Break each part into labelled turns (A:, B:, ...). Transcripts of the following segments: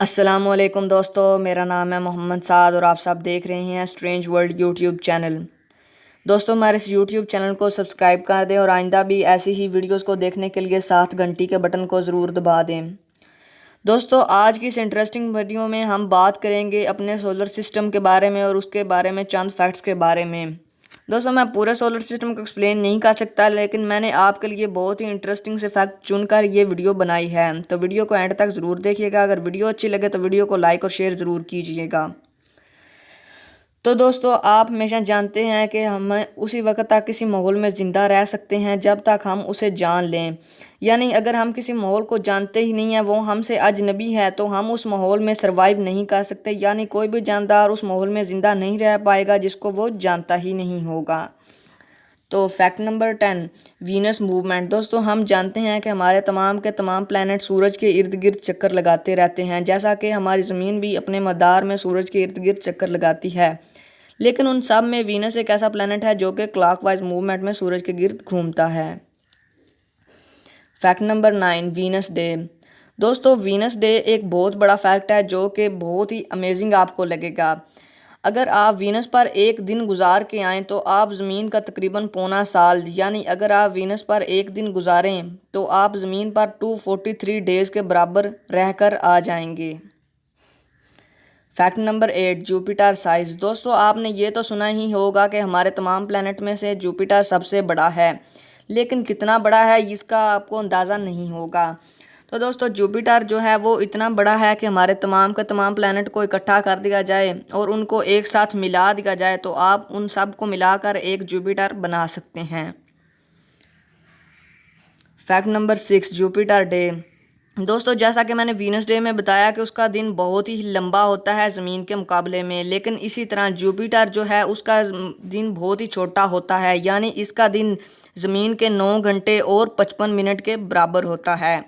A: अस्सलामुअलैकुम दोस्तों, मेरा नाम है मोहम्मद साद और आप सब देख रहे हैं स्ट्रेंज वर्ल्ड यूट्यूब चैनल। दोस्तों, हमारे इस यूट्यूब चैनल को सब्सक्राइब कर दें और आइंदा भी ऐसी ही वीडियोस को देखने के लिए साथ घंटी के बटन को ज़रूर दबा दें। दोस्तों, आज की इस इंटरेस्टिंग वीडियो में हम बात करेंगे अपने सोलर सिस्टम के बारे में और उसके बारे में चंद फैक्ट्स के बारे में। दोस्तों, मैं पूरे सोलर सिस्टम को एक्सप्लेन नहीं कर सकता, लेकिन मैंने आपके लिए बहुत ही इंटरेस्टिंग से फैक्ट चुनकर ये वीडियो बनाई है। तो वीडियो को एंड तक ज़रूर देखिएगा। अगर वीडियो अच्छी लगे तो वीडियो को लाइक और शेयर ज़रूर कीजिएगा। तो दोस्तों, आप हमेशा जानते हैं कि हम उसी वक्त तक किसी माहौल में ज़िंदा रह सकते हैं जब तक हम उसे जान लें। यानी अगर हम किसी माहौल को जानते ही नहीं हैं, वो हमसे अजनबी है, तो हम उस माहौल में सरवाइव नहीं कर सकते। यानी कोई भी जानदार उस माहौल में ज़िंदा नहीं रह पाएगा जिसको वो जानता ही नहीं होगा। तो फैक्ट नंबर 10, वीनस मूवमेंट। दोस्तों, हम जानते हैं कि हमारे तमाम के तमाम प्लैनेट सूरज के इर्द गिर्द चक्कर लगाते रहते हैं, जैसा कि हमारी ज़मीन भी अपने मदार में सूरज के इर्द गिर्द चक्कर लगाती है। लेकिन उन सब में वीनस एक ऐसा प्लैनेट है जो कि क्लॉकवाइज मूवमेंट में सूरज के गिर्द घूमता है। Fact number 9, Venus day. दोस्तों, वीनस डे एक बहुत बड़ा फैक्ट है जो कि बहुत ही अमेजिंग आपको लगेगा। अगर आप वीनस पर एक दिन गुजार के आएँ तो आप ज़मीन का तकरीबन पौना साल, यानी अगर आप वीनस पर एक दिन गुजारें तो आप ज़मीन पर 243 डेज़ के बराबर रहकर आ जाएंगे। Fact number 8, Jupiter size. दोस्तों, आपने ये तो सुना ही होगा कि हमारे तमाम प्लैनेट में से जुपिटर सबसे बड़ा है, लेकिन कितना बड़ा है इसका आपको अंदाज़ा नहीं होगा। तो दोस्तों, जुपिटर जो है वो इतना बड़ा है कि हमारे तमाम के तमाम प्लैनेट को इकट्ठा कर दिया जाए और उनको एक साथ मिला दिया जाए तो आप उन सब को मिलाकर एक जुपिटर बना सकते हैं। Fact number 6, Jupiter day. दोस्तों, जैसा कि मैंने वीनस डे में बताया कि उसका दिन बहुत ही लंबा होता है ज़मीन के मुकाबले में, लेकिन इसी तरह जुपिटर जो है उसका दिन बहुत ही छोटा होता है। यानी इसका दिन ज़मीन के 9 घंटे और 55 मिनट के बराबर होता है।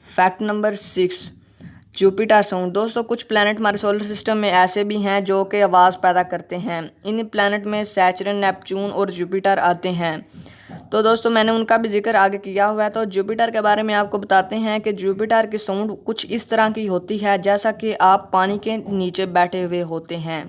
A: Fact number 6, Jupiter sound. दोस्तों, कुछ प्लैनेट हमारे सोलर सिस्टम में ऐसे भी हैं जो कि आवाज़ पैदा करते हैं। इन प्लैनेट में सैचरन, नेपच्यून और जुपिटर आते हैं। तो दोस्तों, मैंने उनका भी जिक्र आगे किया हुआ है। तो जुपिटर के बारे में आपको बताते हैं कि जुपिटर की साउंड कुछ इस तरह की होती है जैसा कि आप पानी के नीचे बैठे हुए होते हैं।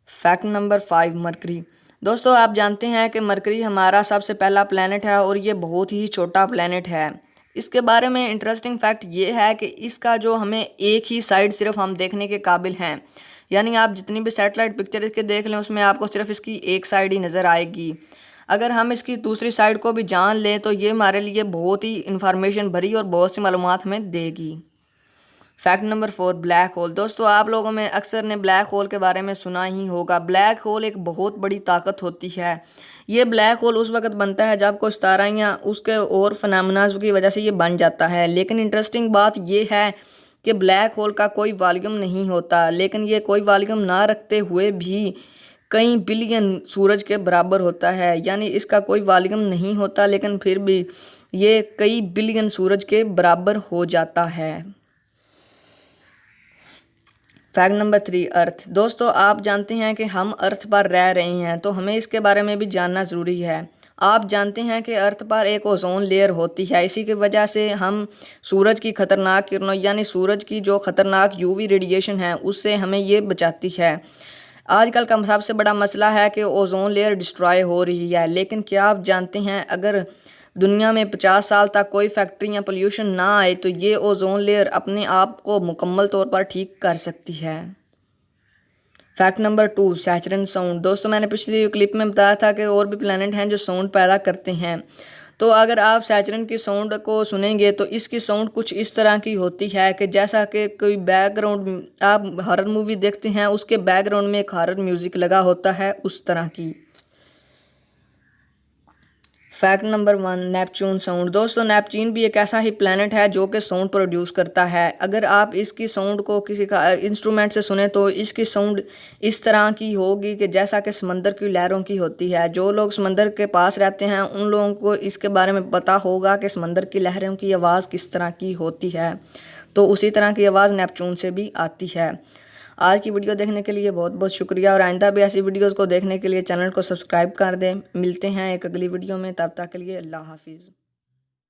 A: Fact number 5, mercury. दोस्तों, आप जानते हैं कि मरकरी हमारा सबसे पहला प्लैनेट है और ये बहुत ही छोटा प्लैनेट है। इसके बारे में इंटरेस्टिंग फैक्ट ये है कि इसका जो हमें एक ही साइड सिर्फ हम देखने के काबिल हैं। यानी आप जितनी भी सैटेलाइट पिक्चर इसके देख लें उसमें आपको सिर्फ इसकी एक साइड ही नज़र आएगी। अगर हम इसकी दूसरी साइड को भी जान लें तो ये हमारे लिए बहुत ही इंफॉर्मेशन भरी और बहुत सी मालूमात हमें देगी। Fact number 4, black hole. दोस्तों, आप लोगों में अक्सर ने ब्लैक होल के बारे में सुना ही होगा। ब्लैक होल एक बहुत बड़ी ताकत होती है। ये ब्लैक होल उस वक्त बनता है जब कोई सितारा या उसके और फिनोमेना की वजह से ये बन जाता है। लेकिन इंटरेस्टिंग बात ये है कि ब्लैक होल का कोई वॉल्यूम नहीं होता, लेकिन ये कोई वॉल्यूम ना रखते हुए भी कई बिलियन सूरज के बराबर होता है। यानी इसका कोई वॉल्यूम नहीं होता, लेकिन फिर भी ये कई बिलियन सूरज के बराबर हो जाता है। फैक्ट नंबर 3, अर्थ। दोस्तों, आप जानते हैं कि हम अर्थ पर रह रहे हैं, तो हमें इसके बारे में भी जानना ज़रूरी है। आप जानते हैं कि अर्थ पर एक ओजोन लेयर होती है। इसी की वजह से हम सूरज की खतरनाक किरणों यानी सूरज की जो खतरनाक यूवी रेडिएशन है उससे हमें ये बचाती है। आजकल का सबसे बड़ा मसला है कि ओजोन लेयर डिस्ट्रॉय हो रही है। लेकिन क्या आप जानते हैं अगर दुनिया में 50 साल तक कोई फैक्ट्री या पोल्यूशन ना आए तो ये ओजोन लेयर अपने आप को मुकम्मल तौर पर ठीक कर सकती है। Fact number 2, Saturn sound. दोस्तों, मैंने पिछली क्लिप में बताया था कि और भी प्लैनेट हैं जो साउंड पैदा करते हैं। तो अगर आप सैचरन की साउंड को सुनेंगे तो इसकी साउंड कुछ इस तरह की होती है कि जैसा कि कोई बैकग्राउंड आप हॉरर मूवी देखते हैं उसके बैकग्राउंड में एक हॉरर म्यूज़िक लगा होता है, उस तरह की। Fact number 1, Neptune sound. दोस्तों, नेपच्यून भी एक ऐसा ही प्लैनेट है जो कि साउंड प्रोड्यूस करता है। अगर आप इसकी साउंड को किसी का इंस्ट्रूमेंट से सुने तो इसकी साउंड इस तरह की होगी कि जैसा कि समंदर की लहरों की होती है। जो लोग समंदर के पास रहते हैं उन लोगों को इसके बारे में पता होगा कि समंदर की लहरों की आवाज़ किस तरह की होती है। तो उसी तरह की आवाज़ नेपच्यून से भी आती है। आज की वीडियो देखने के लिए बहुत बहुत शुक्रिया और आइंदा भी ऐसी वीडियोज़ को देखने के लिए चैनल को सब्सक्राइब कर दें। मिलते हैं एक अगली वीडियो में, तब तक के लिए अल्लाह हाफिज़।